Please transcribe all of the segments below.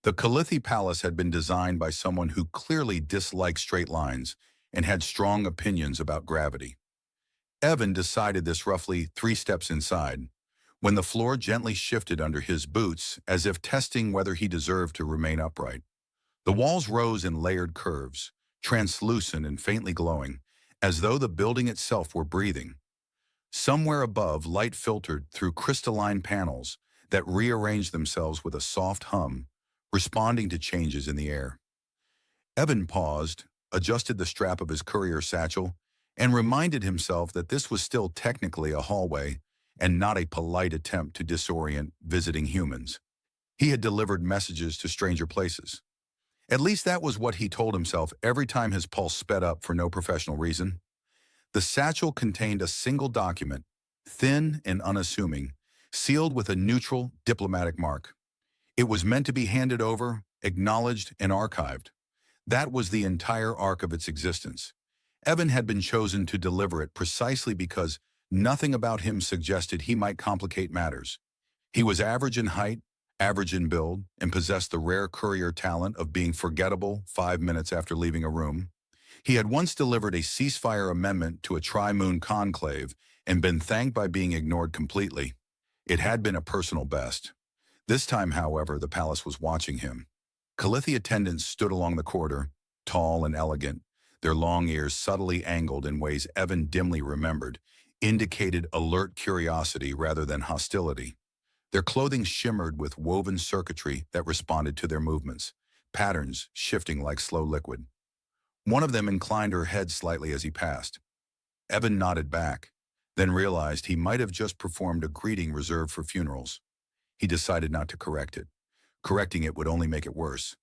The Kalithi Palace had been designed by someone who clearly disliked straight lines and had strong opinions about gravity. Evan decided this roughly 3 steps inside, when the floor gently shifted under his boots as if testing whether he deserved to remain upright. The walls rose in layered curves, translucent and faintly glowing, as though the building itself were breathing. Somewhere above, light filtered through crystalline panels that rearranged themselves with a soft hum, responding to changes in the air. Evan paused, adjusted the strap of his courier satchel, and reminded himself that this was still technically a hallway and not a polite attempt to disorient visiting humans. He had delivered messages to stranger places. At least that was what he told himself every time his pulse sped up for no professional reason. The satchel contained a single document, thin and unassuming, sealed with a neutral diplomatic mark. It was meant to be handed over, acknowledged, and archived. That was the entire arc of its existence. Evan had been chosen to deliver it precisely because nothing about him suggested he might complicate matters. He was average in height, average in build, and possessed the rare courier talent of being forgettable 5 minutes after leaving a room. He had once delivered a ceasefire amendment to a tri-moon conclave and been thanked by being ignored completely. It had been a personal best. This time, however, the palace was watching him. Kalithi attendants stood along the corridor, tall and elegant, their long ears subtly angled in ways Evan dimly remembered, indicated alert curiosity rather than hostility. Their clothing shimmered with woven circuitry that responded to their movements, patterns shifting like slow liquid. One of them inclined her head slightly as he passed. Evan nodded back, then realized he might have just performed a greeting reserved for funerals. He decided not to correct it. Correcting it would only make it worse.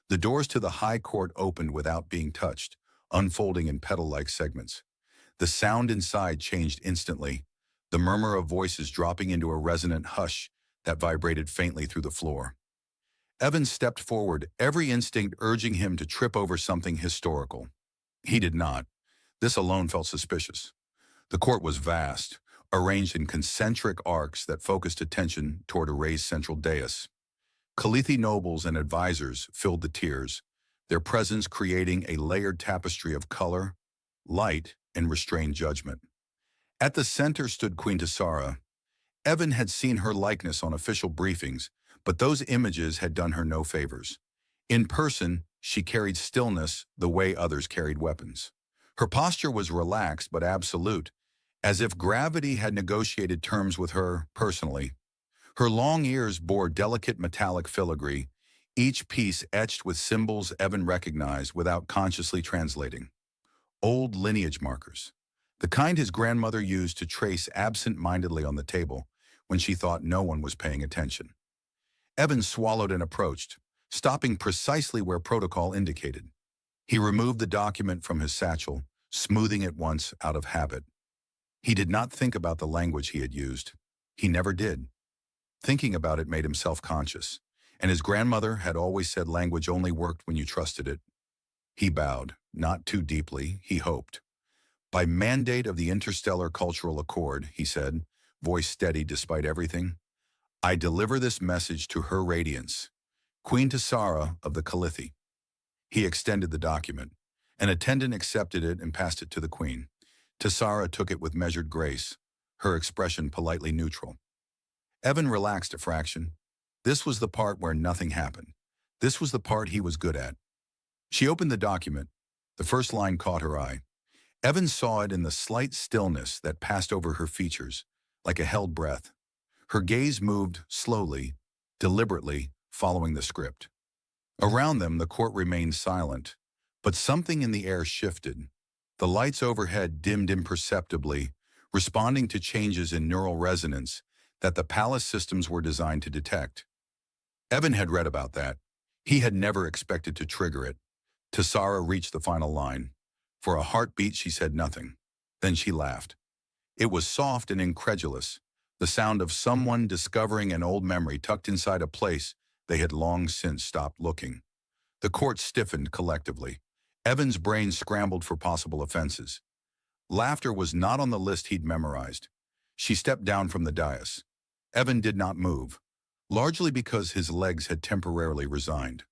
The doors to the high court opened without being touched, unfolding in petal-like segments. The sound inside changed instantly, the murmur of voices dropping into a resonant hush that vibrated faintly through the floor. Evan stepped forward, every instinct urging him to trip over something historical. He did not. This alone felt suspicious. The court was vast, arranged in concentric arcs that focused attention toward a raised central dais. Kalithi nobles and advisors filled the tiers, their presence creating a layered tapestry of color, light, and restrained judgment. At the center stood Queen Tessara. Evan had seen her likeness on official briefings, but those images had done her no favors. In person, she carried stillness the way others carried weapons. Her posture was relaxed but absolute, as if gravity had negotiated terms with her personally. Her long ears bore delicate metallic filigree, each piece etched with symbols Evan recognized without consciously translating. Old lineage markers, the kind his grandmother used to trace absent-mindedly on the table when she thought no one was paying attention. Evan swallowed and approached, stopping precisely where protocol indicated. He removed the document from his satchel, smoothing it once out of habit. He did not think about the language he had used. He never did. Thinking about it made him self-conscious, and his grandmother had always said language only worked when you trusted it. He bowed, not too deeply, he hoped. By mandate of the Interstellar Cultural Accord, he said, voice steady despite everything, I deliver this message to Her Radiance, Queen Tessara of the Kalithi. He extended the document. An attendant accepted it and passed it to the Queen. Tessara took it with measured grace, her expression politely neutral. Evan relaxed a fraction. This was the part where nothing happened. This was the part he was good at. She opened the document. The first line caught her eye. Evan saw it in the slight stillness that passed over her features, like a held breath. Her gaze moved slowly, deliberately, following the script. Around them, the court remained silent, but something in the air shifted. The lights overhead dimmed imperceptibly, responding to changes in neural resonance that the palace systems were designed to detect. Evan had read about that. He had never expected to trigger it. Tessara reached the final line. For a heartbeat, she said nothing. Then she laughed. It was soft and incredulous, the sound of someone discovering an old memory tucked inside a place they had long since stopped looking. The court stiffened collectively. Evan's brain scrambled for possible offenses. Laughter was not on the list he'd memorized. She stepped down from the dais. Evan did not move. largely because his legs had temporarily resigned.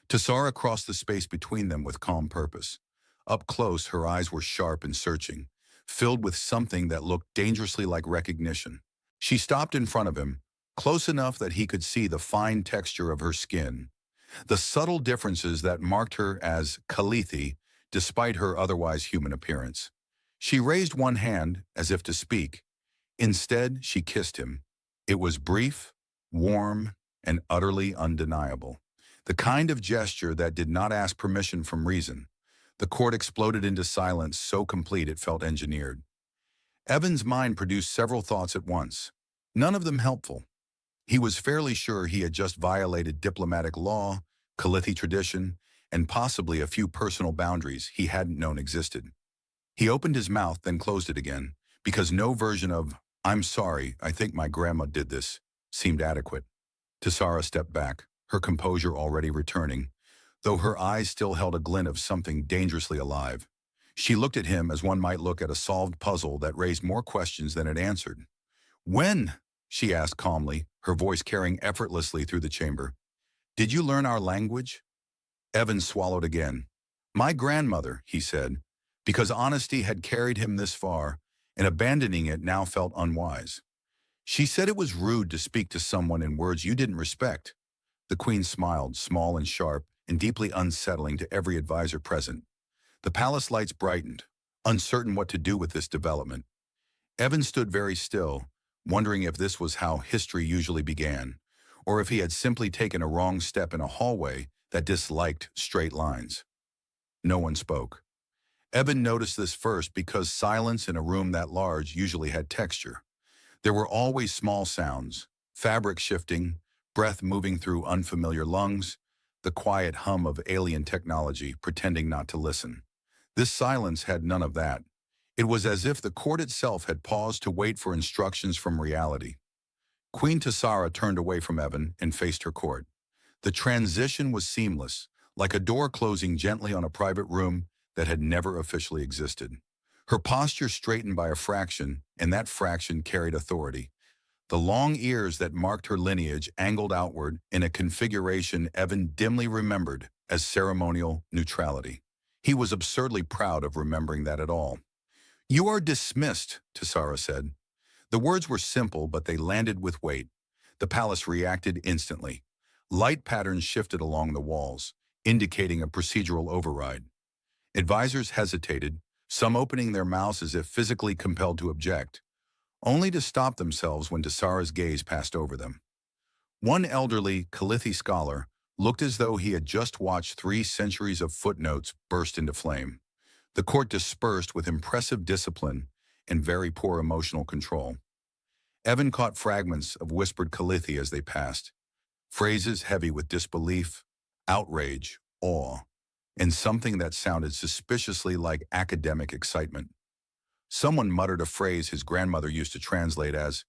Tessara crossed the space between them with calm purpose. Up close, her eyes were sharp and searching, filled with something that looked dangerously like recognition. She stopped in front of him, close enough that he could see the fine texture of her skin, the subtle differences that marked her as Kalithi, despite her otherwise human appearance. She raised one hand as if to speak. Instead, she kissed him. It was brief, warm, and utterly undeniable. The kind of gesture that did not ask permission from reason. The court exploded into silence so complete it felt engineered. Evan's mind produced several thoughts at once, none of them helpful. He was fairly sure he had just violated diplomatic law, Kalithi tradition, and possibly a few personal boundaries he hadn't known existed. He opened his mouth, then closed it again, because no version of, "I'm sorry, I think my grandma did this," seemed adequate. Tessara stepped back, her composure already returning, though her eyes still held a glint of something dangerously alive. She looked at him as one might look at a solved puzzle that raised more questions than it answered. "When?" she asked calmly, her voice carrying effortlessly through the chamber. "Did you learn our language?" Evan swallowed again. "My grandmother," he said, because honesty had carried him this far, and abandoning it now felt unwise. "She said it was rude to speak to someone in words you didn't respect." The queen smiled, small and sharp, and deeply unsettling to every advisor present. The palace lights brightened, uncertain what to do with this development. Evan stood very still, wondering if this was how history usually began, or if he had simply taken a wrong step in a hallway that disliked straight lines. No one spoke. Evan noticed this first because silence in a room that large usually had texture. There were always small sounds, fabric shifting, breath moving through unfamiliar lungs, the quiet hum of alien technology pretending not to listen. This silence had none of that. It was as if the court itself had paused to wait for instructions from reality. Queen Tessara turned away from Evan and faced her court. The transition was seamless, like a door closing gently on a private room that had never officially existed. Her posture straightened by a fraction, and that fraction carried authority. The long ears that marked her lineage angled outward in a configuration Evan dimly remembered as ceremonial neutrality. He was absurdly proud of remembering that at all. "You are dismissed," Tessara said. The words were simple, but they landed with weight. The palace reacted instantly. Light patterns shifted along the walls, indicating a procedural override. Advisors hesitated, some opening their mouths as if physically compelled to object, only to stop themselves when Tessara's gaze passed over them. One elderly Kalithi scholar looked as though he had just watched 3 centuries of footnotes burst into flame. The court dispersed with impressive discipline and very poor emotional control. Evan caught fragments of whispered Kalithi as they passed, phrases heavy with disbelief, outrage, awe, and something that sounded suspiciously like academic excitement. Someone muttered a phrase his grandmother used to translate as,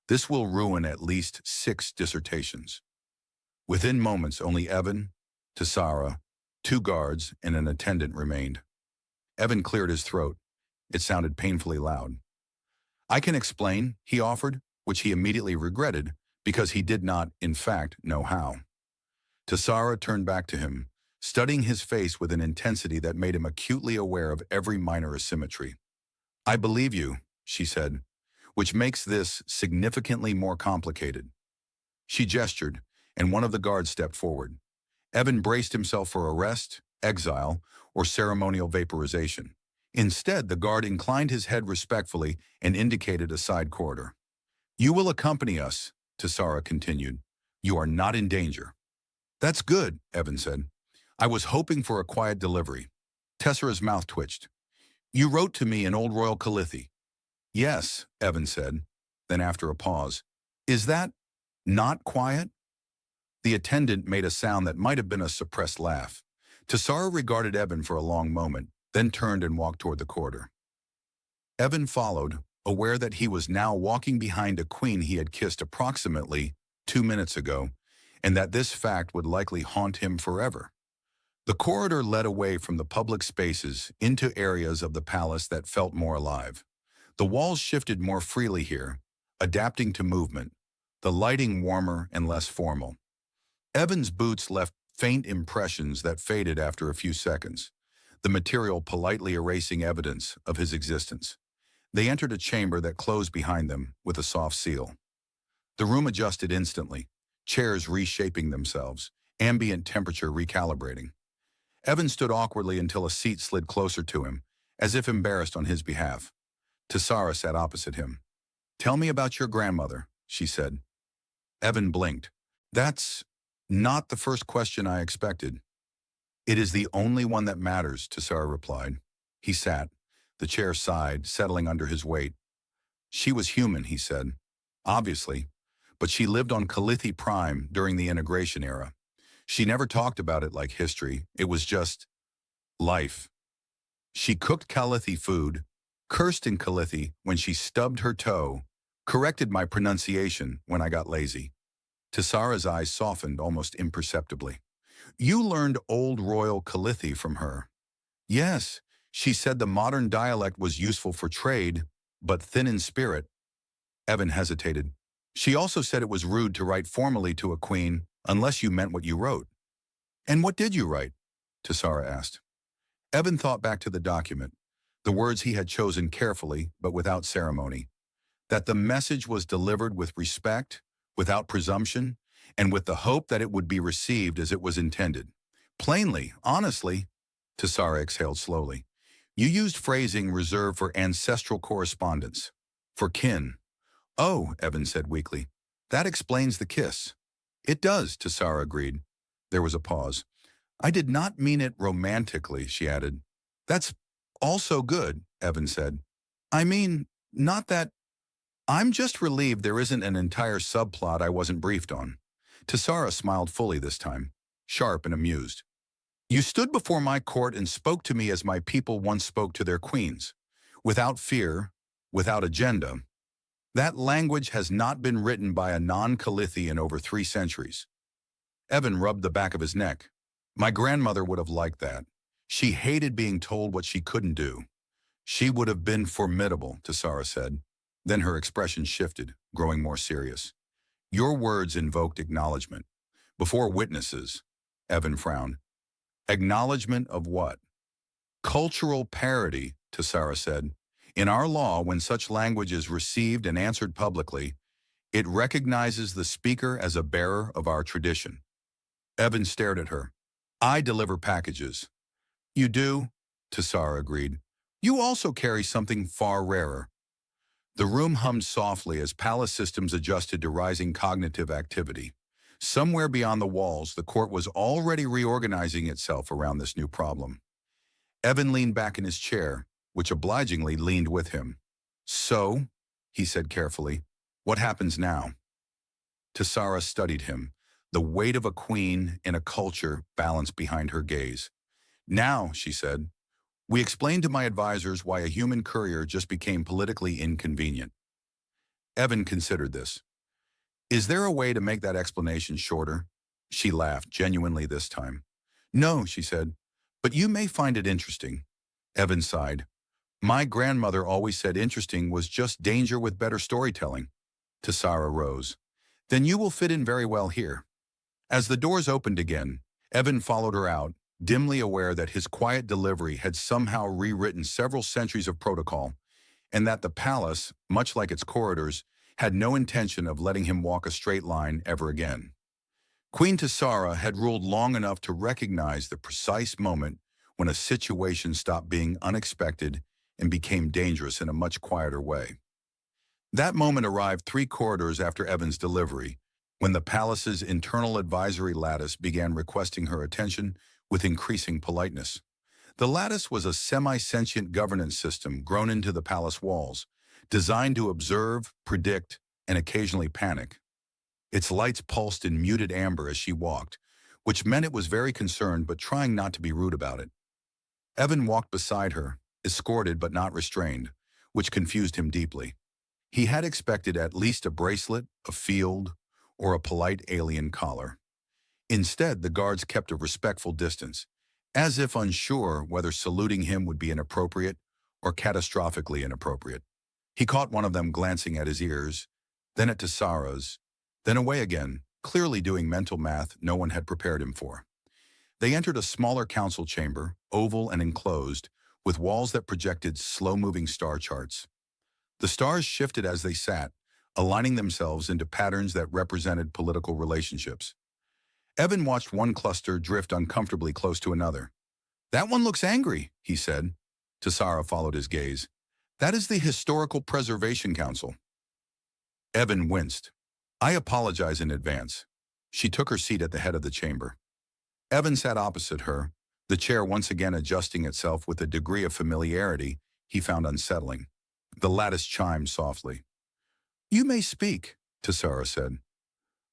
"This will ruin at least 6 dissertations." Within moments, only Evan, Tessara, 2 guards, and an attendant remained. Evan cleared his throat. It sounded painfully loud. "I can explain," he offered, which he immediately regretted because he did not, in fact, know how. Tessara turned back to him, studying his face with an intensity that made him acutely aware of every minor asymmetry. "I believe you," she said, "which makes this significantly more complicated." She gestured, and one of the guards stepped forward. Evan braced himself for arrest, exile, or ceremonial vaporization. Instead, the guard inclined his head respectfully and indicated a side corridor. "You will accompany us," Tessara continued. "You are not in danger." "That's good," Evan said. "I was hoping for a quiet delivery." Tessara's mouth twitched. "You wrote to me in Old Royal Kalithi." "Yes," Evan said. Then after a pause, "Is that not quiet?" The attendant made a sound that might have been a suppressed laugh. Tessara regarded Evan for a long moment, then turned and walked toward the corridor. Evan followed, aware that he was now walking behind a queen he had kissed approximately 2 minutes ago, and that this fact would likely haunt him forever. The corridor led away from the public spaces into areas of the palace that felt more alive. The walls shifted more freely here, adapting to movement. the lighting warmer and less formal. Evan's boots left faint impressions that faded after a few seconds, the material politely erasing evidence of his existence. They entered a chamber that closed behind them with a soft seal. The room adjusted instantly, chairs reshaping themselves, ambient temperature recalibrating. Evan stood awkwardly until a seat slid closer to him, as if embarrassed on his behalf. Tessara sat opposite him. "Tell me about your grandmother," she said. Evan blinked. "That's not the first question I expected." "It is the only one that matters," Tessara replied. He sat. The chair sighed, settling under his weight. "She was human," he said. "Obviously. But she lived on Kalithi Prime during the integration era. She never talked about it like history. It was just life. She cooked Kalithi food, cursed in Kalithi when she stubbed her toe, corrected my pronunciation when I got lazy." Tessara's eyes softened almost imperceptibly. "You learned Old Royal Kalithi from her." "Yes, she said the modern dialect was useful for trade, but thin in spirit." Evan hesitated. "She also said it was rude to write formally to a queen unless you meant what you wrote." "And what did you write?" Tessara asked. Evan thought back to the document, the words he had chosen carefully but without ceremony, that the message was delivered with respect, without presumption, and with the hope that it would be received as it was intended. "Plainly, honestly," Tessara exhaled slowly. "You used phrasing reserved for ancestral correspondence, for kin." "Oh," Evan said weakly, "that explains the kiss." "It does," Tessara agreed. There was a pause. "I did not mean it romantically," she added. "That's also good," Evan said. "I mean, not that. I'm just relieved there isn't an entire subplot I wasn't briefed on." Tessara smiled fully this time, sharp and amused. "You stood before my court and spoke to me as my people once spoke to their queens, without fear, without agenda. That language has not been written by a non-Kalithi in over 3 centuries." Evan rubbed the back of his neck. "My grandmother would have liked that. She hated being told what she couldn't do." "She would have been formidable," Tessara said. Then her expression shifted, growing more serious. "Your words invoked acknowledgement. Before witnesses." Evan frowned. "Acknowledgement of what?" "Cultural parity," Tessara said. "In our law, when such language is received and answered publicly, it recognizes the speaker as a bearer of our tradition." Evan stared at her. "I deliver packages." "You do?" Tessara agreed. "You also carry something far rarer." The room hummed softly as palace systems adjusted to rising cognitive activity. Somewhere beyond the walls, the court was already reorganizing itself around this new problem. Evan leaned back in his chair, which obligingly leaned with him. "So," he said carefully, "what happens now?" Tessara studied him, the weight of a queen in a culture balanced behind her gaze. "Now," she said, "we explained to my advisors why a human courier just became politically inconvenient." Evan considered this. "Is there a way to make that explanation shorter?" She laughed, genuinely this time. "No," she said, "but you may find it interesting." Evan sighed. "My grandmother always said interesting was just danger with better storytelling." Tessara rose. "Then you will fit in very well here." As the doors opened again, Evan followed her out, dimly aware that his quiet delivery had somehow rewritten several centuries of protocol, and that the palace, much like its corridors, had no intention of letting him walk a straight line ever again. Queen Tessara had ruled long enough to recognize the precise moment when a situation stopped being unexpected and became dangerous in a much quieter way. That moment arrived 3 corridors after Evan's delivery, when the palace's internal advisory lattice began requesting her attention with increasing politeness. The lattice was a semi-sentient governance system grown into the palace walls, designed to observe, predict, and occasionally panic. Its lights pulsed in muted amber as she walked, which meant it was very concerned but trying not to be rude about it. Evan walked beside her, escorted but not restrained, which confused him deeply. He had expected at least a bracelet, a field, or a polite alien collar. Instead, the guards kept a respectful distance, as if unsure whether saluting him would be inappropriate or catastrophically inappropriate. He caught one of them glancing at his ears, then at Tessara's, then away again, clearly doing mental math no one had prepared him for. They entered a smaller council chamber, oval and enclosed, with walls that projected slow-moving star charts. The stars shifted as they sat, aligning themselves into patterns that represented political relationships. Evan watched one cluster drift uncomfortably close to another. "That one looks angry," he said. Tessara followed his gaze. "That is the Historical Preservation Council." Evan winced. "I apologize in advance." She took her seat at the head of the chamber. Evan sat opposite her, the chair once again adjusting itself with a degree of familiarity he found unsettling. The lattice chimed softly. "You may speak," Tessara said.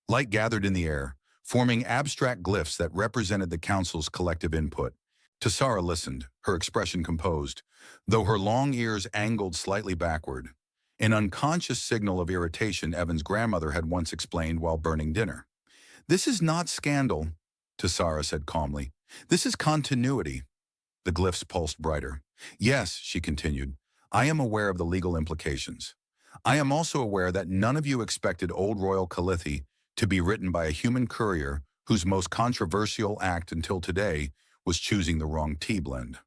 Light gathered in the air, forming abstract glyphs that represented the council's collective input. Tessara listened, her expression composed, though her long ears angled slightly backward, an unconscious signal of irritation Evan's grandmother had once explained while burning dinner. "This is not scandal," Tessara said calmly. "This is continuity." The glyphs pulsed brighter. "Yes," she continued, "I am aware of the legal implications. I am also aware that none of you expected Old Royal Kalithi to be written by a human courier whose most controversial act until today was choosing the wrong tea blend."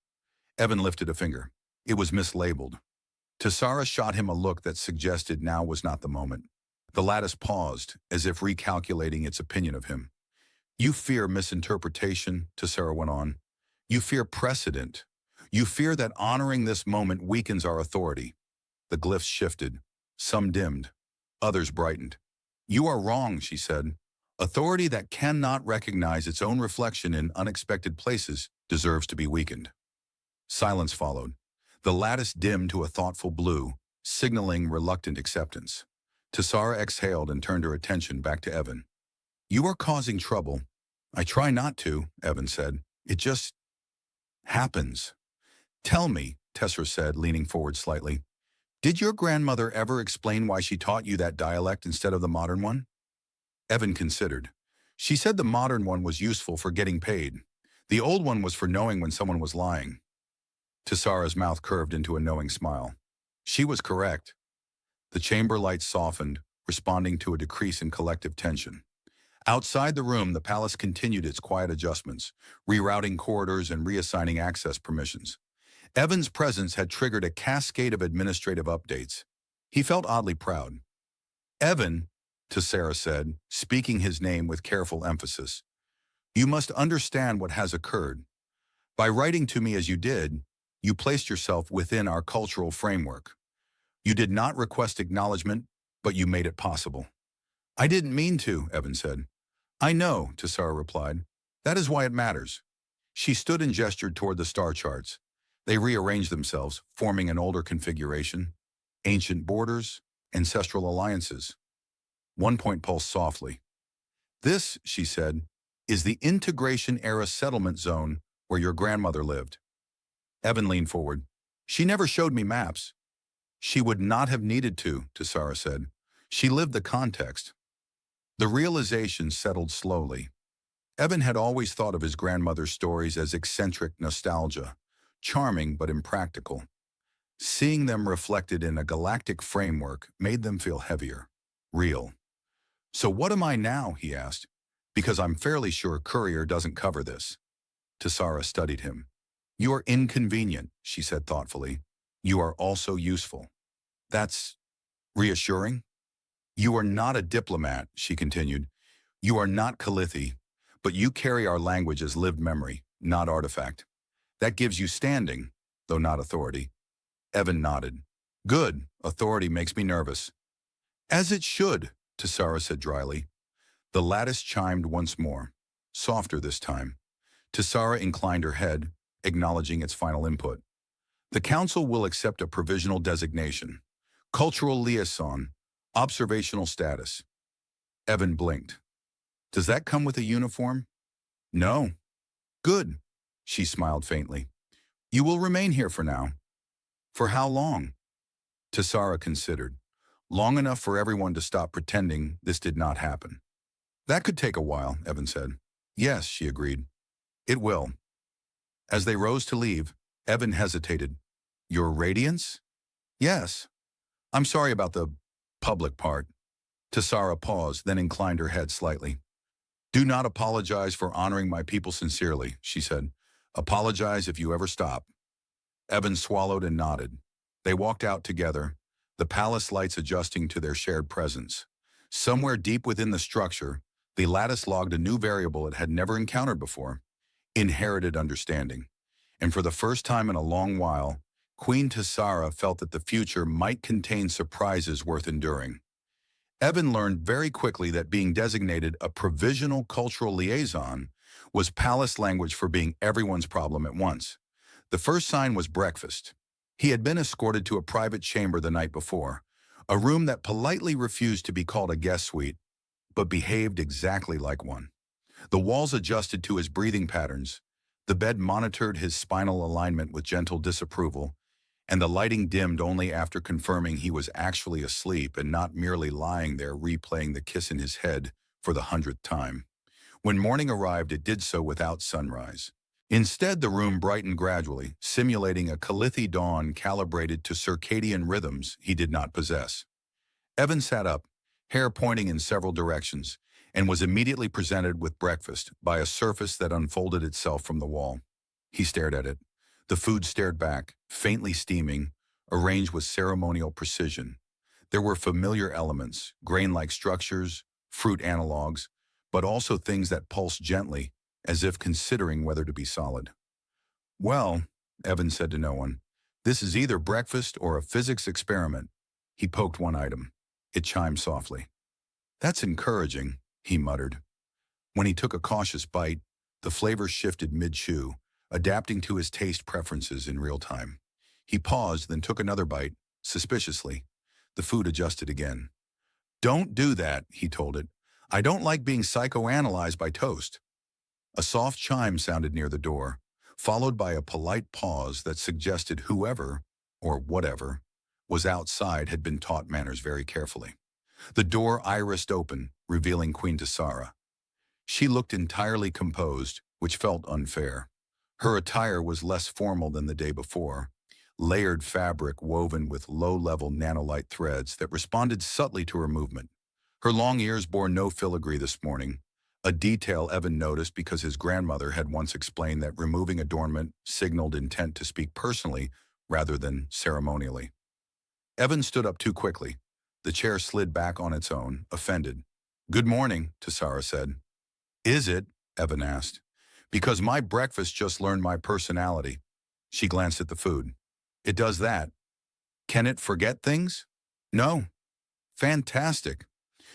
Evan lifted a finger. It was mislabeled. Tessara shot him a look that suggested now was not the moment. The lattice paused, as if recalculating its opinion of him. "You fear misinterpretation," Tessara went on. "You fear precedent. You fear that honoring this moment weakens our authority." The glyphs shifted. Some dimmed. Others brightened. "You are wrong," she said. "Authority that cannot recognize its own reflection in unexpected places deserves to be weakened." Silence followed. The lattice dimmed to a thoughtful blue, signaling reluctant acceptance. Tessara exhaled and turned her attention back to Evan. "You are causing trouble." "I try not to," Evan said. "It just happens." "Tell me," Tessera said, leaning forward slightly, "did your grandmother ever explain why she taught you that dialect instead of the modern one?" Evan considered. "She said the modern one was useful for getting paid. The old one was for knowing when someone was lying." Tessara's mouth curved into a knowing smile. She was correct. The chamber lights softened, responding to a decrease in collective tension. Outside the room, the palace continued its quiet adjustments, rerouting corridors and reassigning access permissions. Evan's presence had triggered a cascade of administrative updates. He felt oddly proud. "Evan," Tessara said, speaking his name with careful emphasis, "you must understand what has occurred. By writing to me as you did, you placed yourself within our cultural framework. You did not request acknowledgement, but you made it possible." "I didn't mean to," Evan said. "I know," Tessara replied. "That is why it matters." She stood and gestured toward the star charts. They rearranged themselves, forming an older configuration. Ancient borders, ancestral alliances. One point pulsed softly. "This," she said, "is the integration-era settlement zone where your grandmother lived." Evan leaned forward. "She never showed me maps." "She would not have needed to," Tessara said. "She lived the context." The realization settled slowly. Evan had always thought of his grandmother's stories as eccentric nostalgia, charming but impractical. Seeing them reflected in a galactic framework made them feel heavier, real. "So what am I now?" he asked. "Because I'm fairly sure Courier doesn't cover this." Tessara studied him. "You are inconvenient," she said thoughtfully. "You are also useful." "That's reassuring." "You are not a diplomat," she continued. "You are not Kalithi, but you carry our language as lived memory, not artifact. That gives you standing, though not authority." Evan nodded. "Good. Authority makes me nervous." "As it should," Tessara said dryly. The lattice chimed once more, softer this time. Tessara inclined her head, acknowledging its final input. "The council will accept a provisional designation. Cultural liaison. Observational status." Evan blinked. "Does that come with a uniform?" "No." "Good." She smiled faintly. "You will remain here for now." "For how long?" Tessara considered. "Long enough for everyone to stop pretending this did not happen." "That could take a while," Evan said. "Yes," she agreed. "It will." As they rose to leave, Evan hesitated. "Your radiance?" "Yes. I'm sorry about the public part." Tessara paused, then inclined her head slightly. Do not apologize for honoring my people sincerely, she said. Apologize if you ever stop. Evan swallowed and nodded. They walked out together, the palace lights adjusting to their shared presence. Somewhere deep within the structure, the lattice logged a new variable it had never encountered before: inherited understanding. And for the first time in a long while, Queen Tessara felt that the future might contain surprises worth enduring. Evan learned very quickly that being designated a provisional cultural liaison was palace language for being everyone's problem at once. The first sign was breakfast. He had been escorted to a private chamber the night before, a room that politely refused to be called a guest suite, but behaved exactly like one. The walls adjusted to his breathing patterns, the bed monitored his spinal alignment with gentle disapproval, and the lighting dimmed only after confirming he was actually asleep and not merely lying there replaying the kiss in his head for the 100th time. When morning arrived, it did so without sunrise. Instead, the room brightened gradually, simulating a Kalithi dawn calibrated to circadian rhythms he did not possess. Evan sat up, hair pointing in several directions, and was immediately presented with breakfast by a surface that unfolded itself from the wall. He stared at it. The food stared back, faintly steaming, arranged with ceremonial precision. There were familiar elements, grain-like structures, fruit analogs, but also things that pulsed gently, as if considering whether to be solid. Well, Evan said to no one, this is either breakfast or a physics experiment. He poked one item. It chimed softly. That's encouraging, he muttered. When he took a cautious bite, the flavor shifted mid-chew, adapting to his taste preferences in real time. He paused, then took another bite, suspiciously. The food adjusted again. Don't do that, he told it. I don't like being psychoanalyzed by toast. A soft chime sounded near the door, followed by a polite pause that suggested whoever, or whatever, was outside had been taught manners very carefully. The door irised open, revealing Queen Tessara. She looked entirely composed, which felt unfair. Her attire was less formal than the day before, layered fabric woven with low-level nanolite threads that responded subtly to her movement. Her long ears bore no filigree this morning, a detail Evan noticed because his grandmother had once explained that removing adornment signaled intent to speak personally rather than ceremonially. Evan stood up too quickly. The chair slid back on its own, offended. Good morning, Tessara said. Is it? Evan asked. Because my breakfast just learned my personality. She glanced at the food. It does that. Can it forget things? No. Fantastic.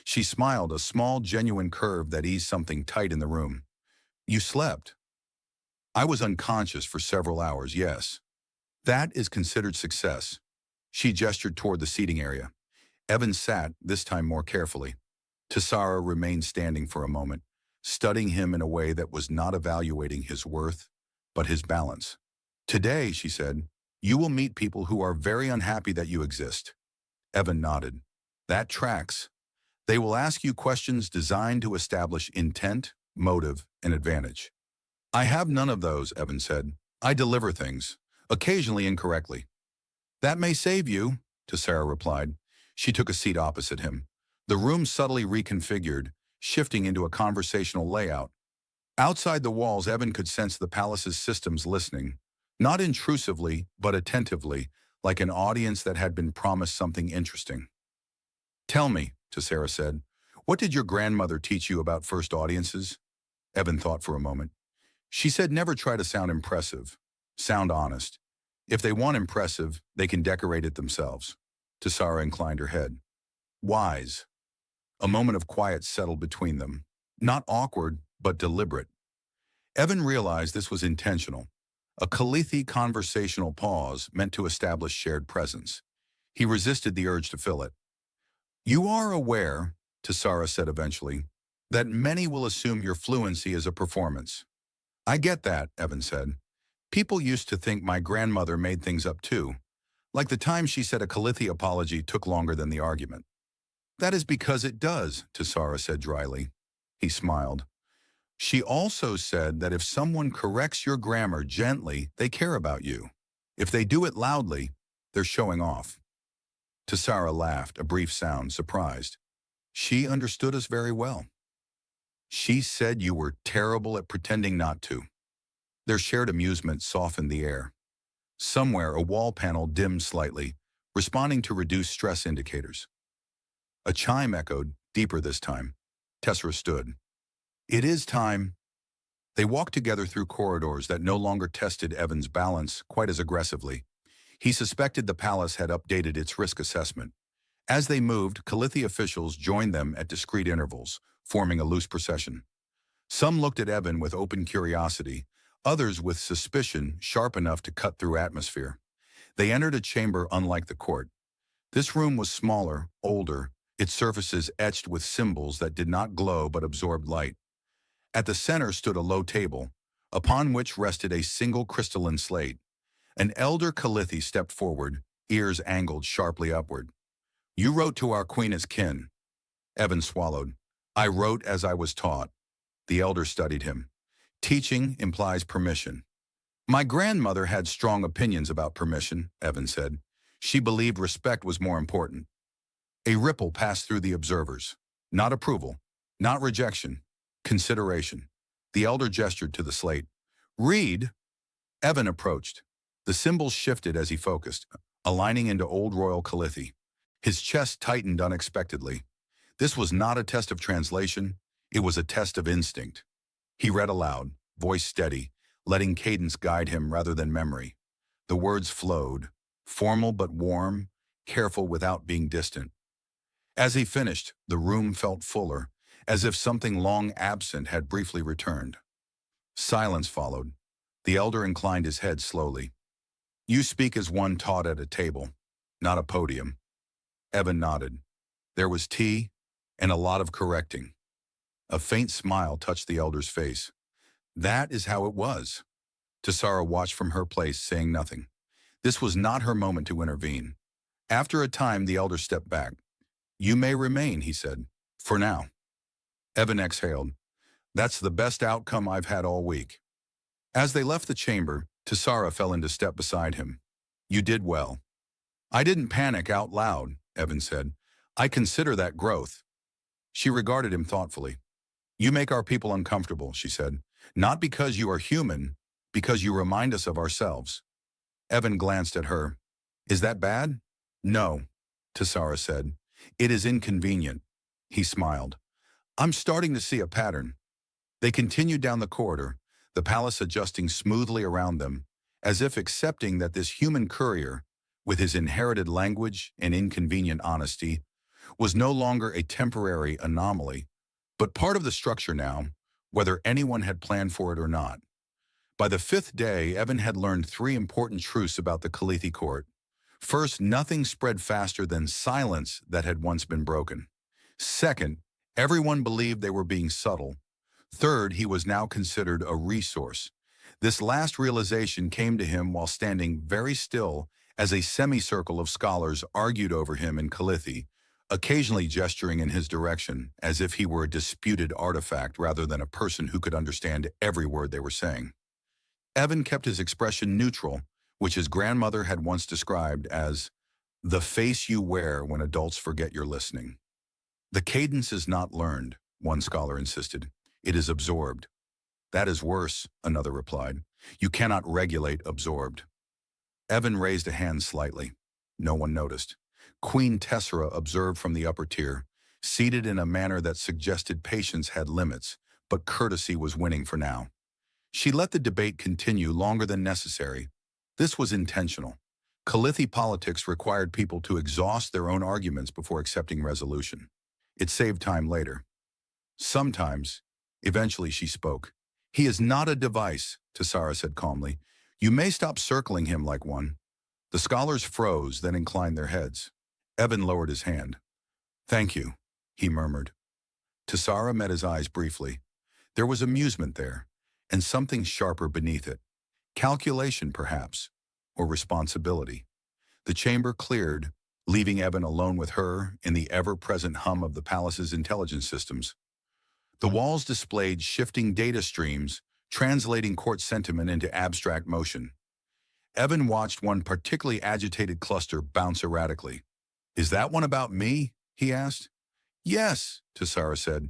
She smiled, a small, genuine curve that eased something tight in the room. You slept. I was unconscious for several hours, yes. That is considered success. She gestured toward the seating area. Evan sat, this time more carefully. Tessara remained standing for a moment, studying him in a way that was not evaluating his worth, but his balance. Today, she said, you will meet people who are very unhappy that you exist. Evan nodded. That tracks. They will ask you questions designed to establish intent, motive, and advantage. I have none of those, Evan said. I deliver things, occasionally incorrectly. That may save you, Tessara replied. She took a seat opposite him. The room subtly reconfigured, shifting into a conversational layout. Outside the walls, Evan could sense the palace's systems listening, not intrusively, but attentively, like an audience that had been promised something interesting. Tell me, Tessara said, what did your grandmother teach you about first audiences? Evan thought for a moment. She said never try to sound impressive. Sound honest. If they want impressive, they can decorate it themselves. Tessara inclined her head. Wise. A moment of quiet settled between them. Not awkward, but deliberate. Evan realized this was intentional. A Kalithi conversational pause meant to establish shared presence. He resisted the urge to fill it. You are aware, Tessara said eventually, that many will assume your fluency is a performance. I get that, Evan said. People used to think my grandmother made things up too, like the time she said a Kalithi apology took longer than the argument. That is because it does, Tessara said dryly. He smiled. She also said that if someone corrects your grammar gently, they care about you. If they do it loudly, they're showing off. Tessara laughed, a brief sound, surprised. She understood us very well. She said you were terrible at pretending not to. Their shared amusement softened the air. Somewhere, a wall panel dimmed slightly, responding to reduced stress indicators. A chime echoed, deeper this time. Tessera stood. It is time. They walked together through corridors that no longer tested Evan's balance quite as aggressively. He suspected the palace had updated its risk assessment. As they moved, Kalithi officials joined them at discrete intervals, forming a loose procession. Some looked at Evan with open curiosity, others with suspicion sharp enough to cut through atmosphere. They entered a chamber unlike the court. This room was smaller, older, its surfaces etched with symbols that did not glow but absorbed light. At the center stood a low table, upon which rested a single crystalline slate. An elder Kalithi stepped forward, ears angled sharply upward. You wrote to our queen as kin. Evan swallowed. I wrote as I was taught. The elder studied him. Teaching implies permission. My grandmother had strong opinions about permission, Evan said. She believed respect was more important. A ripple passed through the observers. Not approval, not rejection, consideration. The elder gestured to the slate. Read. Evan approached. The symbols shifted as he focused, aligning into old royal Kalithi. His chest tightened unexpectedly. This was not a test of translation, it was a test of instinct. He read aloud, voice steady, letting cadence guide him rather than memory. The words flowed, formal but warm, careful without being distant. As he finished, the room felt fuller, as if something long absent had briefly returned. Silence followed. The elder inclined his head slowly. You speak as one taught at a table, not a podium. Evan nodded. There was tea and a lot of correcting. A faint smile touched the elder's face. That is how it was. Tessara watched from her place, saying nothing. This was not her moment to intervene. After a time, the elder stepped back. You may remain, he said, for now. Evan exhaled. That's the best outcome I've had all week. As they left the chamber, Tessara fell into step beside him. You did well. I didn't panic out loud, Evan said. I consider that growth. She regarded him thoughtfully. You make our people uncomfortable, she said. Not because you are human, because you remind us of ourselves. Evan glanced at her. Is that bad? No, Tessara said. It is inconvenient. He smiled. I'm starting to see a pattern. They continued down the corridor, the palace adjusting smoothly around them, as if accepting that this human courier, with his inherited language and inconvenient honesty, was no longer a temporary anomaly, but part of the structure now, whether anyone had planned for it or not. By the fifth day, Evan had learned three important truths about the Kalithi court. First, nothing spread faster than silence that had once been broken. Second, everyone believed they were being subtle. Third, he was now considered a resource. This last realization came to him while standing very still as a semicircle of scholars argued over him in Kalithi, occasionally gesturing in his direction as if he were a disputed artifact rather than a person who could understand every word they were saying. Evan kept his expression neutral, which his grandmother had once described as the face you wear when adults forget you're listening. The cadence is not learned, one scholar insisted. It is absorbed. That is worse, another replied. You cannot regulate absorbed. Evan raised a hand slightly. No one noticed. Queen Tessara observed from the upper tier, seated in a manner that suggested patience had limits, but courtesy was winning for now. She let the debate continue longer than necessary. This was intentional. Kalithi politics required people to exhaust their own arguments before accepting resolution. It saved time later. Sometimes, eventually she spoke. He is not a device, Tessara said calmly. You may stop circling him like one. The scholars froze, then inclined their heads. Evan lowered his hand. Thank you, he murmured. Tessara met his eyes briefly. There was amusement there, and something sharper beneath it. Calculation, perhaps, or responsibility. The chamber cleared, leaving Evan alone with her in the ever-present hum of the palace's intelligence systems. The walls displayed shifting data streams, translating court sentiment into abstract motion. Evan watched one particularly agitated cluster bounce erratically. Is that one about me? He asked. Yes, Tessara said.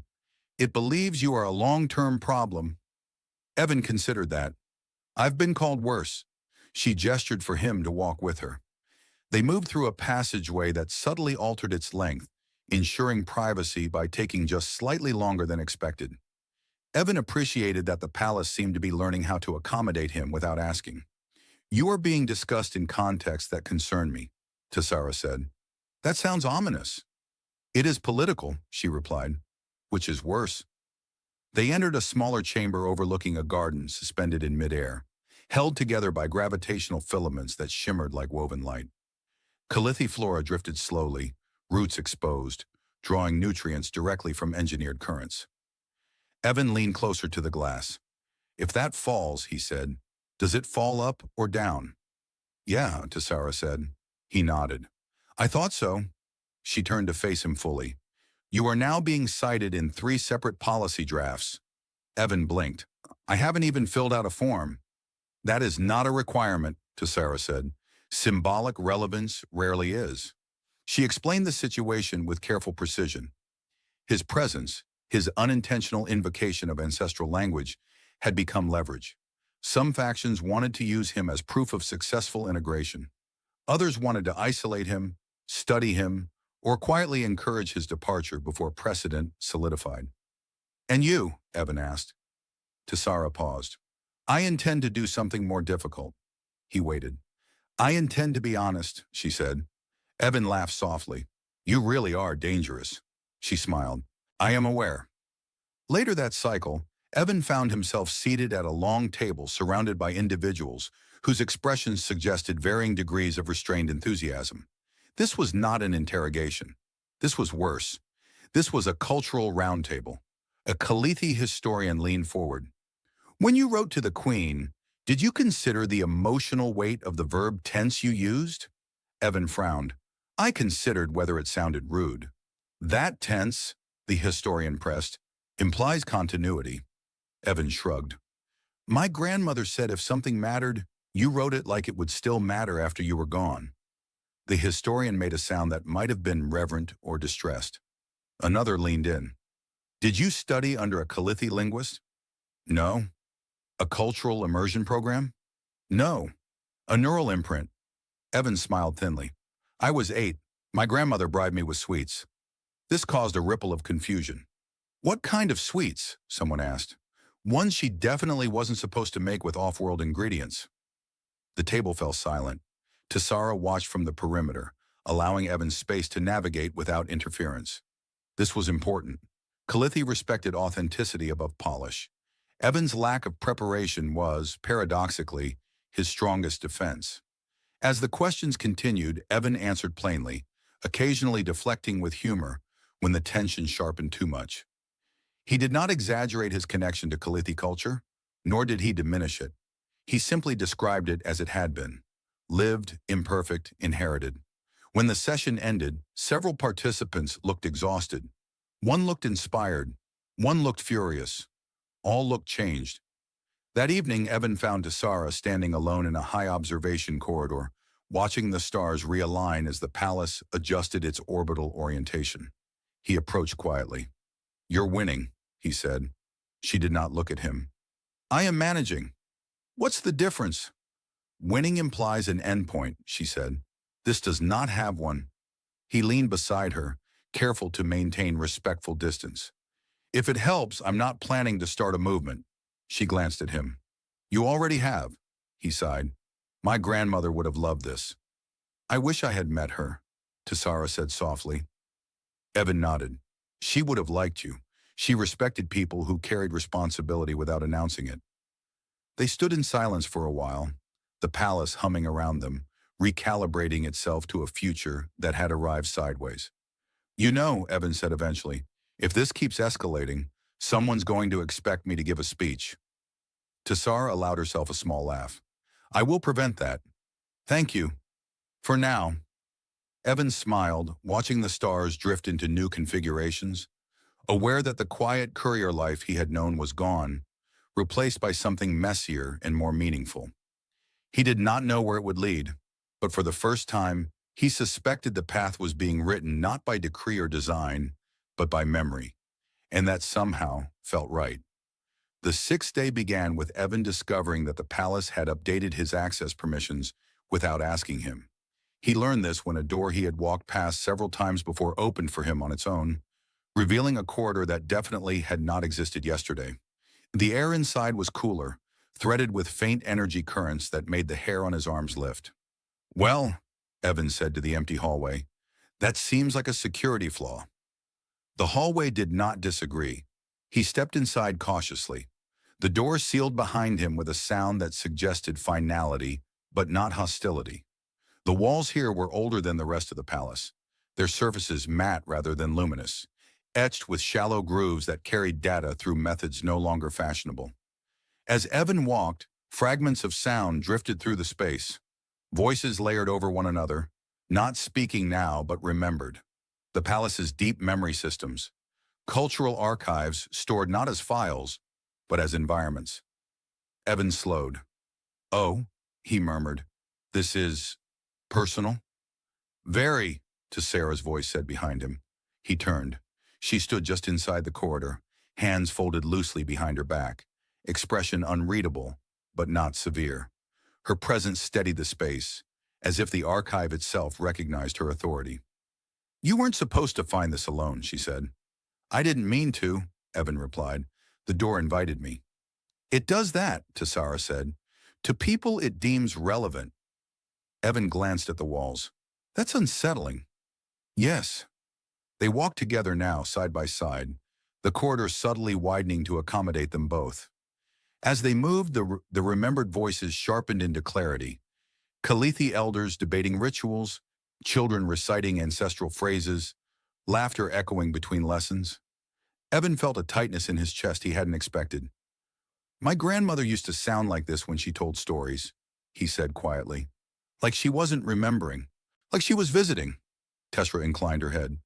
It believes you are a long-term problem. Evan considered that. I've been called worse. She gestured for him to walk with her. They moved through a passageway that subtly altered its length, ensuring privacy by taking just slightly longer than expected. Evan appreciated that the palace seemed to be learning how to accommodate him without asking. You are being discussed in contexts that concern me, Tessara said. That sounds ominous. It is political, she replied, which is worse. They entered a smaller chamber overlooking a garden suspended in midair, held together by gravitational filaments that shimmered like woven light. Kalithi flora drifted slowly, roots exposed, drawing nutrients directly from engineered currents. Evan leaned closer to the glass. If that falls, he said, does it fall up or down? Yeah, Tessara said. He nodded. I thought so. She turned to face him fully. You are now being cited in 3 separate policy drafts. Evan blinked. I haven't even filled out a form. That is not a requirement, Tessara said. Symbolic relevance rarely is. She explained the situation with careful precision. His presence, his unintentional invocation of ancestral language, had become leverage. Some factions wanted to use him as proof of successful integration. Others wanted to isolate him, study him, or quietly encourage his departure before precedent solidified. And you, Evan asked. Tessara paused. I intend to do something more difficult. He waited. I intend to be honest, she said. Evan laughed softly. You really are dangerous. She smiled. I am aware. Later that cycle, Evan found himself seated at a long table surrounded by individuals whose expressions suggested varying degrees of restrained enthusiasm. This was not an interrogation. This was worse. This was a cultural roundtable. A Kalithi historian leaned forward. When you wrote to the Queen, did you consider the emotional weight of the verb tense you used? Evan frowned. I considered whether it sounded rude. That tense, the historian pressed, implies continuity. Evan shrugged. My grandmother said if something mattered, you wrote it like it would still matter after you were gone. The historian made a sound that might have been reverent or distressed. Another leaned in. Did you study under a Kalithi linguist? No. A cultural immersion program? No. A neural imprint. Evan smiled thinly. I was 8. My grandmother bribed me with sweets. This caused a ripple of confusion. What kind of sweets? Someone asked. Ones she definitely wasn't supposed to make with off-world ingredients. The table fell silent. Tessara watched from the perimeter, allowing Evan space to navigate without interference. This was important. Kalithi respected authenticity above polish. Evan's lack of preparation was, paradoxically, his strongest defense. As the questions continued, Evan answered plainly, occasionally deflecting with humor when the tension sharpened too much. He did not exaggerate his connection to Kalithi culture, nor did he diminish it. He simply described it as it had been. Lived, imperfect, inherited. When the session ended, several participants looked exhausted. One looked inspired. One looked furious. All looked changed. That evening, Evan found Tessara standing alone in a high observation corridor, watching the stars realign as the palace adjusted its orbital orientation. He approached quietly. You're winning, he said. She did not look at him. I am managing. What's the difference? Winning implies an endpoint, she said. This does not have one. He leaned beside her, careful to maintain respectful distance. If it helps, I'm not planning to start a movement. She glanced at him. You already have, he sighed. My grandmother would have loved this. I wish I had met her, Tessara said softly. Evan nodded. She would have liked you. She respected people who carried responsibility without announcing it. They stood in silence for a while, the palace humming around them, recalibrating itself to a future that had arrived sideways. You know, Evan said eventually, if this keeps escalating, someone's going to expect me to give a speech. Tessara allowed herself a small laugh. I will prevent that. Thank you. For now. Evan smiled, watching the stars drift into new configurations, aware that the quiet courier life he had known was gone, replaced by something messier and more meaningful. He did not know where it would lead, but for the first time, he suspected the path was being written not by decree or design, but by memory, and that somehow felt right. The sixth day began with Evan discovering that the palace had updated his access permissions without asking him. He learned this when a door he had walked past several times before opened for him on its own, revealing a corridor that definitely had not existed yesterday. The air inside was cooler, threaded with faint energy currents that made the hair on his arms lift. "Well," Evan said to the empty hallway, "that seems like a security flaw." The hallway did not disagree. He stepped inside cautiously. The door sealed behind him with a sound that suggested finality, but not hostility. The walls here were older than the rest of the palace, their surfaces matte rather than luminous, etched with shallow grooves that carried data through methods no longer fashionable. As Evan walked, fragments of sound drifted through the space, voices layered over one another, not speaking now but remembered. The palace's deep memory systems, cultural archives stored not as files, but as environments. Evan slowed. "Oh," he murmured, "this is personal?" "Very," Tessara's voice said behind him. He turned. She stood just inside the corridor, hands folded loosely behind her back, expression unreadable, but not severe. Her presence steadied the space, as if the archive itself recognized her authority. "You weren't supposed to find this alone," she said. "I didn't mean to," Evan replied. "The door invited me." "It does that," Tessara said. "To people it deems relevant." Evan glanced at the walls. "That's unsettling." "Yes." They walked together now, side by side, the corridor subtly widening to accommodate them both. As they moved, the remembered voices sharpened into clarity. Kalithi elders debating rituals, children reciting ancestral phrases, laughter echoing between lessons. Evan felt a tightness in his chest he hadn't expected. "My grandmother used to sound like this when she told stories," he said quietly. "Like she wasn't remembering. Like she was visiting." Tessara inclined her head.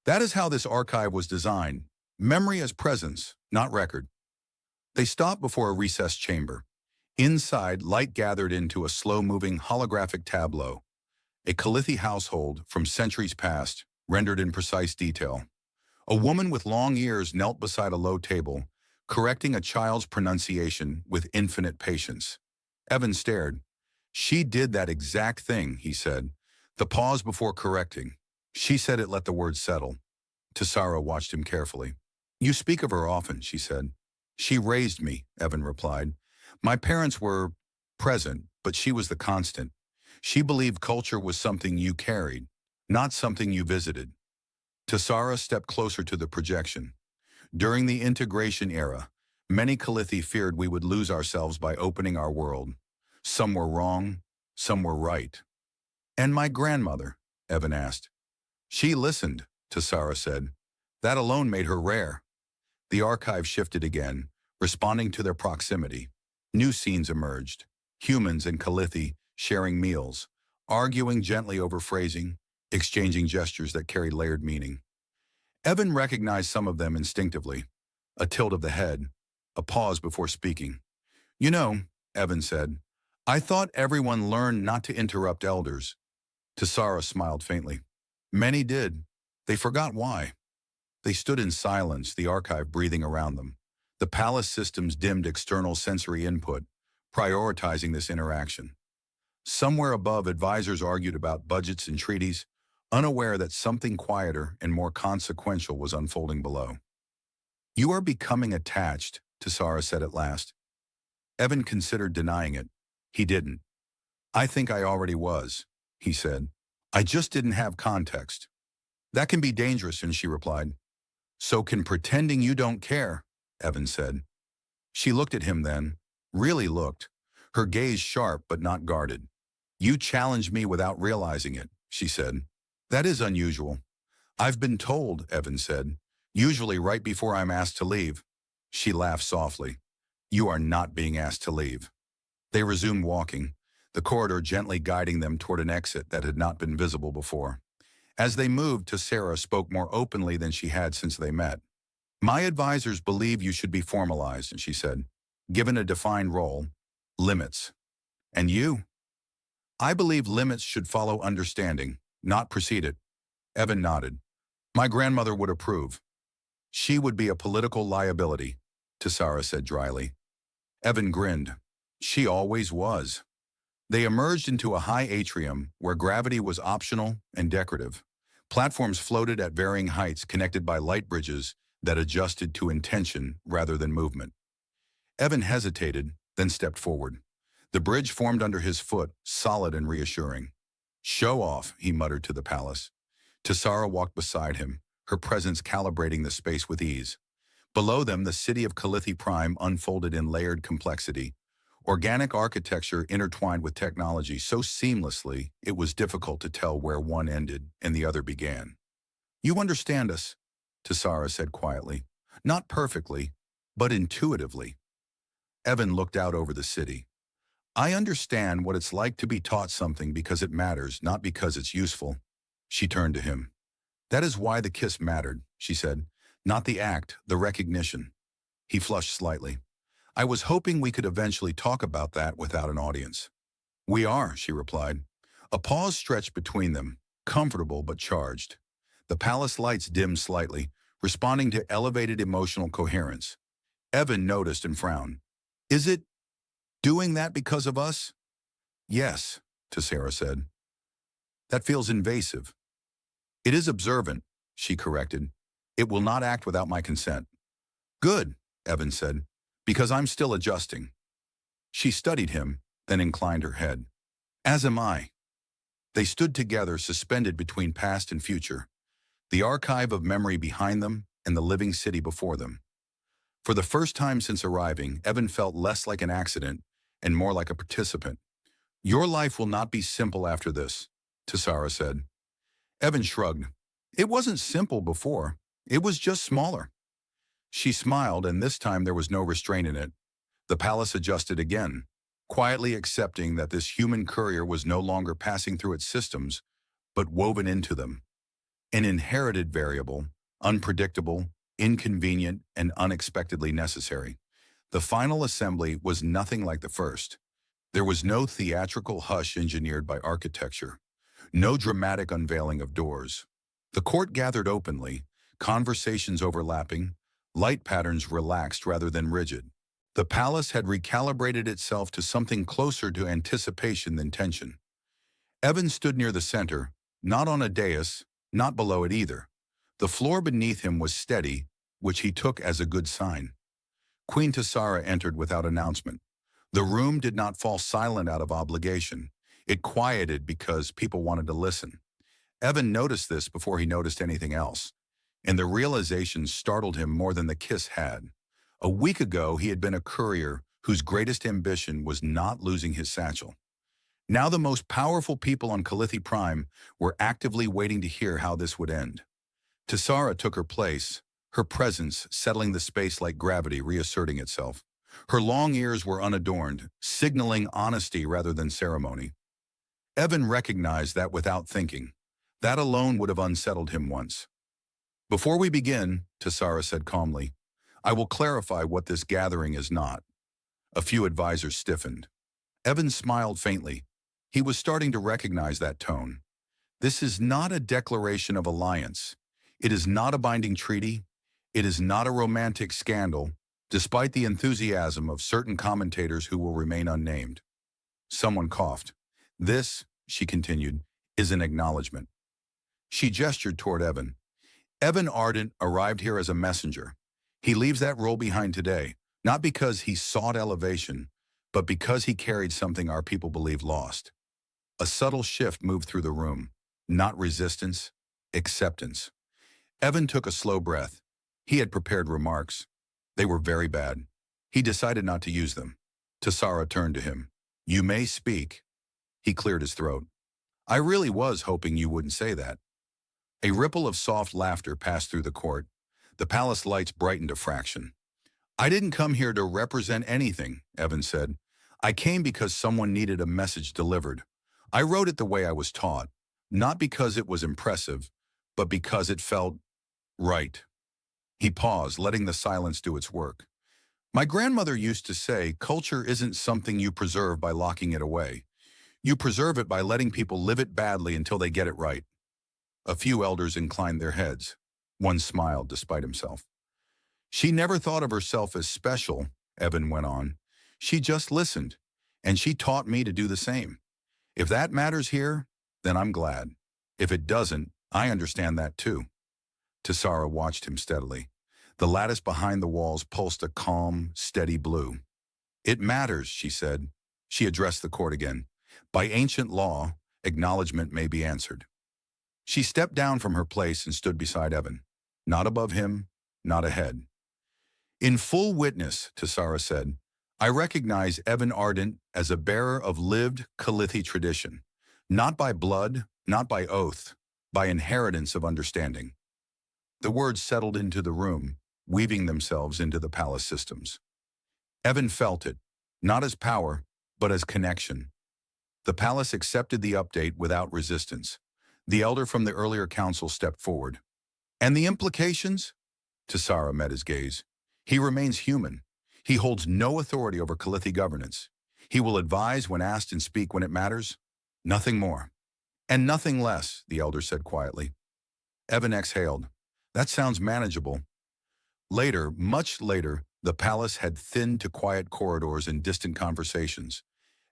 "That is how this archive was designed. Memory as presence, not record." They stopped before a recessed chamber. Inside, light gathered into a slow-moving holographic tableau. A Kalithi household from centuries past, rendered in precise detail. A woman with long ears knelt beside a low table, correcting a child's pronunciation with infinite patience. Evan stared. "She did that exact thing," he said. The pause before correcting. "She said it let the words settle." Tessara watched him carefully. "You speak of her often," she said. "She raised me," Evan replied. "My parents were present, but she was the constant. She believed culture was something you carried, not something you visited." Tessara stepped closer to the projection. "During the integration era, many Kalithi feared we would lose ourselves by opening our world. Some were wrong, some were right." "And my grandmother?" Evan asked. "She listened," Tessara said. "That alone made her rare." The archive shifted again, responding to their proximity. New scenes emerged. Humans and Kalithi sharing meals, arguing gently over phrasing, exchanging gestures that carried layered meaning. Evan recognized some of them instinctively. A tilt of the head, a pause before speaking. "You know," Evan said, "I thought everyone learned not to interrupt elders." Tessara smiled faintly. "Many did. They forgot why." They stood in silence, the archive breathing around them. The palace systems dimmed external sensory input, prioritizing this interaction. Somewhere above, advisors argued about budgets and treaties, unaware that something quieter and more consequential was unfolding below. "You are becoming attached," Tessara said at last. Evan considered denying it. He didn't. "I think I already was," he said. "I just didn't have context." "That can be dangerous," and she replied. "So can pretending you don't care," Evan said. She looked at him then, really looked, her gaze sharp but not guarded. "You challenged me without realizing it," she said. "That is unusual." "I've been told," Evan said, "usually right before I'm asked to leave." She laughed softly. "You are not being asked to leave." They resumed walking, the corridor gently guiding them toward an exit that had not been visible before. As they moved, Tessara spoke more openly than she had since they met. "My advisors believe you should be formalized," she said, "given a defined role, limits. And you?" "I believe limits should follow understanding, not precede it." Evan nodded. "My grandmother would approve." She would be a political liability, Tessara said dryly. Evan grinned. She always was. They emerged into a high atrium where gravity was optional and decorative. Platforms floated at varying heights connected by light bridges that adjusted to intention rather than movement. Evan hesitated, then stepped forward. The bridge formed under his foot, solid and reassuring. Show off, he muttered to the palace. Tessara walked beside him, her presence calibrating the space with ease. Below them, the city of Kalithi Prime unfolded in layered complexity. Organic architecture intertwined with technology so seamlessly it was difficult to tell where one ended and the other began. You understand us, Tessara said quietly. Not perfectly, but intuitively. Evan looked out over the city. I understand what it's like to be taught something because it matters, not because it's useful. She turned to him. That is why the kiss mattered, she said. Not the act, the recognition. He flushed slightly. I was hoping we could eventually talk about that without an audience. We are, she replied. A pause stretched between them, comfortable but charged. The palace lights dimmed slightly, responding to elevated emotional coherence. Evan noticed and frowned. Is it doing that because of us? Yes, Tessara said. That feels invasive. It is observant, she corrected. It will not act without my consent. Good, Evan said, because I'm still adjusting. She studied him, then inclined her head. As am I. They stood together, suspended between past and future, the archive of memory behind them and the living city before them. For the first time since arriving, Evan felt less like an accident and more like a participant. Your life will not be simple after this, Tessara said. Evan shrugged. It wasn't simple before. It was just smaller. She smiled, and this time there was no restraint in it. The palace adjusted again, quietly accepting that this human courier was no longer passing through its systems, but woven into them. An inherited variable, unpredictable, inconvenient, and unexpectedly necessary. The final assembly was nothing like the first. There was no theatrical hush engineered by architecture, no dramatic unveiling of doors. The court gathered openly, conversations overlapping, light patterns relaxed rather than rigid. The palace had recalibrated itself to something closer to anticipation than tension. Evan stood near the center, not on a dais, not below it either. The floor beneath him was steady, which he took as a good sign. Queen Tessara entered without announcement. The room did not fall silent out of obligation. It quieted because people wanted to listen. Evan noticed this before he noticed anything else, and the realization startled him more than the kiss had. A week ago, he had been a courier whose greatest ambition was not losing his satchel. Now the most powerful people on Kalithi Prime were actively waiting to hear how this would end. Tessara took her place, her presence settling the space like gravity reasserting itself. Her long ears were unadorned, signaling honesty rather than ceremony. Evan recognized that without thinking. That alone would have unsettled him once. Before we begin, Tessara said calmly, I will clarify what this gathering is not. A few advisors stiffened. Evan smiled faintly. He was starting to recognize that tone. This is not a declaration of alliance. It is not a binding treaty. It is not a romantic scandal, despite the enthusiasm of certain commentators who will remain unnamed. Someone coughed. This, she continued, is an acknowledgement. She gestured toward Evan. Evan Ardent arrived here as a messenger. He leaves that role behind today, not because he sought elevation, but because he carried something our people believe lost. A subtle shift moved through the room. Not resistance, acceptance. Evan took a slow breath. He had prepared remarks. They were very bad. He decided not to use them. Tessara turned to him. You may speak. He cleared his throat. I really was hoping you wouldn't say that. A ripple of soft laughter passed through the court. The palace lights brightened a fraction. I didn't come here to represent anything, Evan said. I came because someone needed a message delivered. I wrote it the way I was taught, not because it was impressive, but because it felt right. He paused, letting the silence do its work. My grandmother used to say, culture isn't something you preserve by locking it away. You preserve it by letting people live it badly until they get it right. A few elders inclined their heads. One smiled despite himself. She never thought of herself as special, Evan went on. She just listened, and she taught me to do the same. If that matters here, then I'm glad. If it doesn't, I understand that too. Tessara watched him steadily. The lattice behind the walls pulsed a calm, steady blue. It matters, she said. She addressed the court again. By ancient law, acknowledgement may be answered. She stepped down from her place and stood beside Evan. Not above him, not ahead. In full witness, Tessara said, I recognize Evan Ardent as a bearer of lived Kalithi tradition, not by blood, not by oath, by inheritance of understanding. The words settled into the room, weaving themselves into the palace systems. Evan felt it, not as power, but as connection. The palace accepted the update without resistance. The elder from the earlier council stepped forward. And the implications? Tessara met his gaze. He remains human. He holds no authority over Kalithi governance. He will advise when asked and speak when it matters. Nothing more. And nothing less, the elder said quietly. Evan exhaled. That sounds manageable. Later, much later, the palace had thinned to quiet corridors and distant conversations.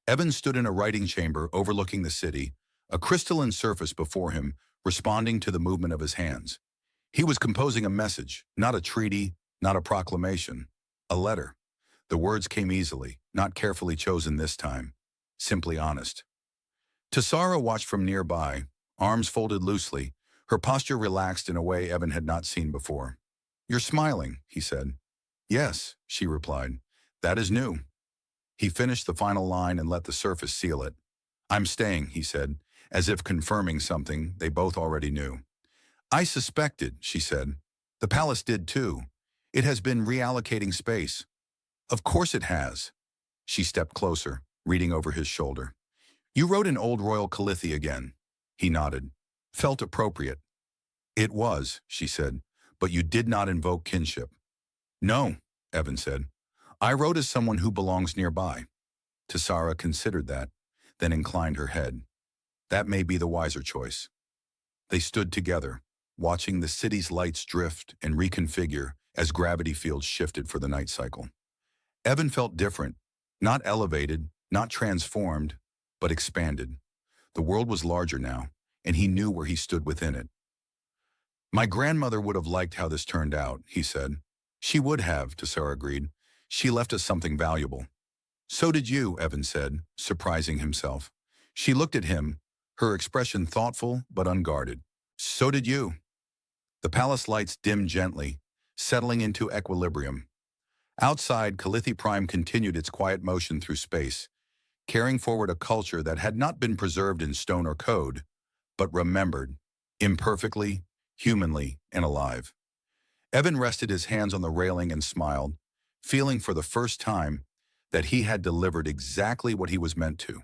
Evan stood in a writing chamber overlooking the city, a crystalline surface before him, responding to the movement of his hands. He was composing a message, not a treaty, not a proclamation, a letter. The words came easily, not carefully chosen this time, simply honest. Tessara watched from nearby, arms folded loosely, her posture relaxed in a way Evan had not seen before. You're smiling, he said. Yes, she replied. That is new. He finished the final line and let the surface seal it. I'm staying, he said, as if confirming something they both already knew. I suspected, she said. The palace did too. It has been reallocating space. Of course it has. She stepped closer, reading over his shoulder. You wrote in Old Royal Kalithi again. He nodded. Felt appropriate. It was, she said, but you did not invoke kinship. No, Evan said. I wrote as someone who belongs nearby. Tessara considered that, then inclined her head. That may be the wiser choice. They stood together, watching the city's lights drift and reconfigure as gravity fields shifted for the night cycle. Evan felt different, not elevated, not transformed, but expanded. The world was larger now, and he knew where he stood within it. My grandmother would have liked how this turned out, he said. She would have, Tessara agreed. She left us something valuable. So did you, Evan said, surprising himself. She looked at him, her expression thoughtful but unguarded. So did you. The palace lights dimmed gently, settling into equilibrium. Outside, Kalithi Prime continued its quiet motion through space, carrying forward a culture that had not been preserved in stone or code, but remembered, imperfectly, humanly, and alive. Evan rested his hands on the railing and smiled, feeling for the first time that he had delivered exactly what he was meant to.